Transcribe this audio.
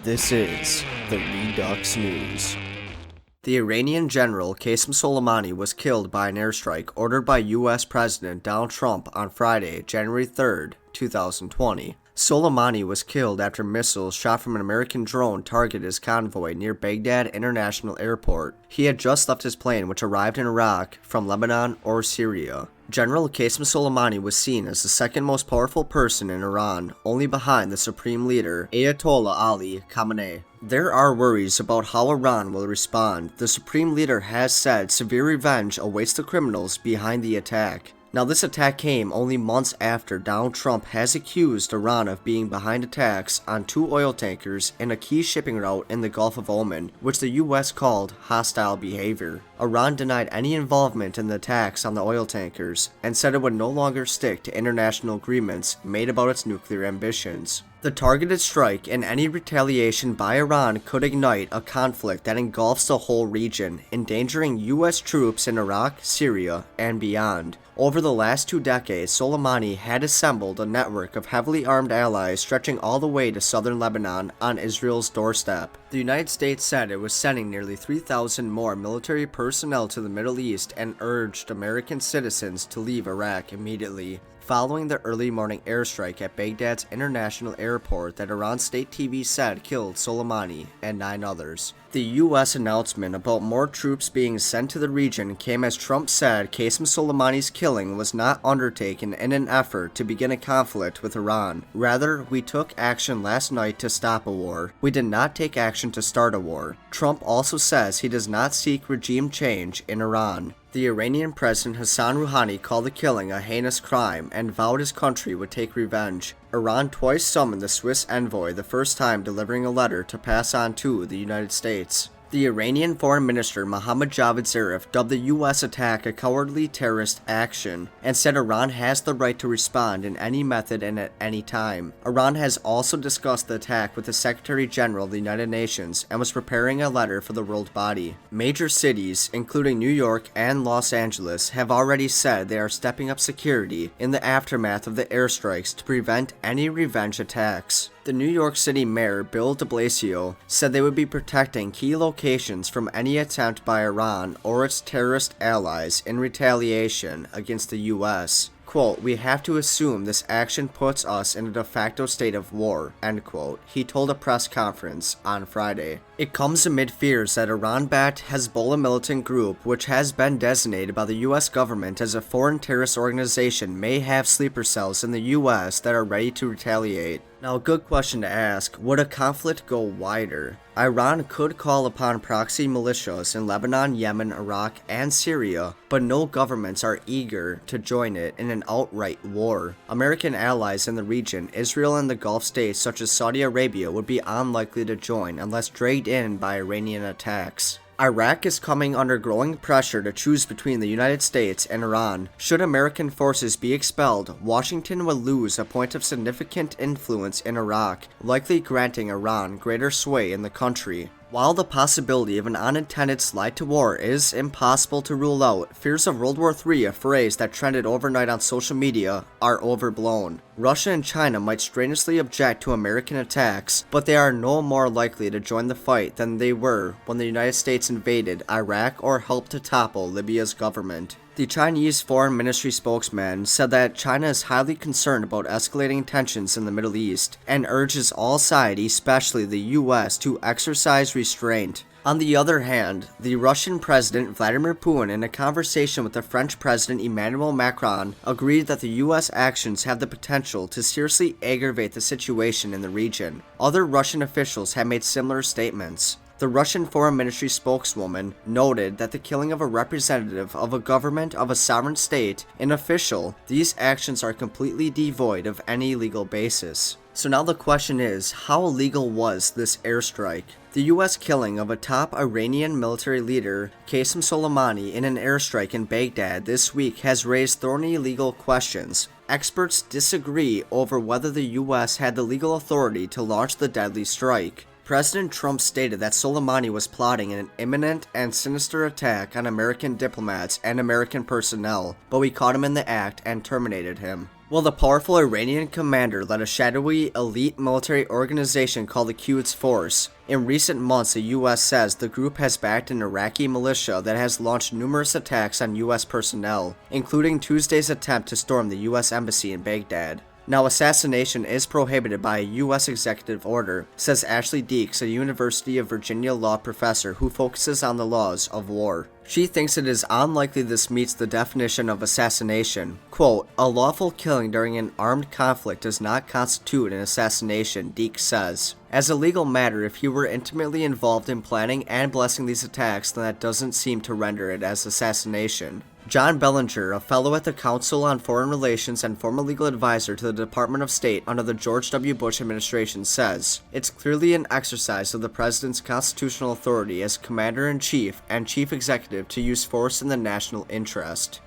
This is the Redux News. The Iranian general Qasem Soleimani was killed by an airstrike ordered by U.S. President Donald Trump on Friday, January 3, 2020. Soleimani was killed after missiles shot from an American drone targeted his convoy near Baghdad International Airport. He had just left his plane, which arrived in Iraq from Lebanon or Syria. General Qasem Soleimani was seen as the second most powerful person in Iran, only behind the supreme leader, Ayatollah Ali Khamenei. There are worries about how Iran will respond. The supreme leader has said severe revenge awaits the criminals behind the attack. Now, this attack came only months after Donald Trump has accused Iran of being behind attacks on 2 oil tankers in a key shipping route in the Gulf of Oman, which the U.S. called hostile behavior. Iran denied any involvement in the attacks on the oil tankers and said it would no longer stick to international agreements made about its nuclear ambitions. The targeted strike and any retaliation by Iran could ignite a conflict that engulfs the whole region, endangering U.S. troops in Iraq, Syria, and beyond. Over the last 2 decades, Soleimani had assembled a network of heavily armed allies stretching all the way to southern Lebanon on Israel's doorstep. The United States said it was sending nearly 3,000 more military personnel to the Middle East and urged American citizens to leave Iraq immediately. Following the early morning airstrike at Baghdad's International Airport that Iran state TV said killed Soleimani and 9 others. The U.S. announcement about more troops being sent to the region came as Trump said Qasem Soleimani's killing was not undertaken in an effort to begin a conflict with Iran. Rather, we took action last night to stop a war. We did not take action to start a war. Trump also says he does not seek regime change in Iran. The Iranian President Hassan Rouhani called the killing a heinous crime and vowed his country would take revenge. Iran twice summoned the Swiss envoy, the first time delivering a letter to pass on to the United States. The Iranian Foreign Minister Mohammad Javad Zarif dubbed the U.S. attack a cowardly terrorist action and said Iran has the right to respond in any method and at any time. Iran has also discussed the attack with the Secretary General of the United Nations and was preparing a letter for the world body. Major cities, including New York and Los Angeles, have already said they are stepping up security in the aftermath of the airstrikes to prevent any revenge attacks. The New York City Mayor, Bill de Blasio, said they would be protecting key locations from any attempt by Iran or its terrorist allies in retaliation against the U.S. Quote, "We have to assume this action puts us in a de facto state of war," end quote, he told a press conference on Friday. It comes amid fears that Iran-backed Hezbollah militant group, which has been designated by the U.S. government as a foreign terrorist organization, may have sleeper cells in the U.S. that are ready to retaliate. Now, a good question to ask, would a conflict go wider? Iran could call upon proxy militias in Lebanon, Yemen, Iraq, and Syria, but no governments are eager to join it in an outright war. American allies in the region, Israel and the Gulf states such as Saudi Arabia, would be unlikely to join unless dragged in by Iranian attacks. Iraq is coming under growing pressure to choose between the United States and Iran. Should American forces be expelled, Washington would lose a point of significant influence in Iraq, likely granting Iran greater sway in the country. While the possibility of an unintended slide to war is impossible to rule out, fears of World War III, a phrase that trended overnight on social media, are overblown. Russia and China might strenuously object to American attacks, but they are no more likely to join the fight than they were when the United States invaded Iraq or helped to topple Libya's government. The Chinese Foreign Ministry spokesman said that China is highly concerned about escalating tensions in the Middle East and urges all sides, especially the U.S., to exercise restraint. On the other hand, the Russian President Vladimir Putin, in a conversation with the French President Emmanuel Macron, agreed that the U.S. actions have the potential to seriously aggravate the situation in the region. Other Russian officials have made similar statements. The Russian Foreign Ministry spokeswoman noted that the killing of a representative of a government of a sovereign state, an official, these actions are completely devoid of any legal basis. So now the question is, how illegal was this airstrike? The U.S. killing of a top Iranian military leader, Qasem Soleimani, in an airstrike in Baghdad this week has raised thorny legal questions. Experts disagree over whether the U.S. had the legal authority to launch the deadly strike. President Trump stated that Soleimani was plotting an imminent and sinister attack on American diplomats and American personnel, but we caught him in the act and terminated him. Well, the powerful Iranian commander led a shadowy elite military organization called the Quds Force. In recent months, the U.S. says the group has backed an Iraqi militia that has launched numerous attacks on U.S. personnel, including Tuesday's attempt to storm the U.S. Embassy in Baghdad. Now, assassination is prohibited by a U.S. executive order, says Ashley Deeks, a University of Virginia law professor who focuses on the laws of war. She thinks it is unlikely this meets the definition of assassination. Quote, "A lawful killing during an armed conflict does not constitute an assassination," Deeks says. As a legal matter, if he were intimately involved in planning and blessing these attacks, then that doesn't seem to render it as assassination. John Bellinger, a fellow at the Council on Foreign Relations and former legal advisor to the Department of State under the George W. Bush administration, says, "It's clearly an exercise of the president's constitutional authority as commander-in-chief and chief executive to use force in the national interest."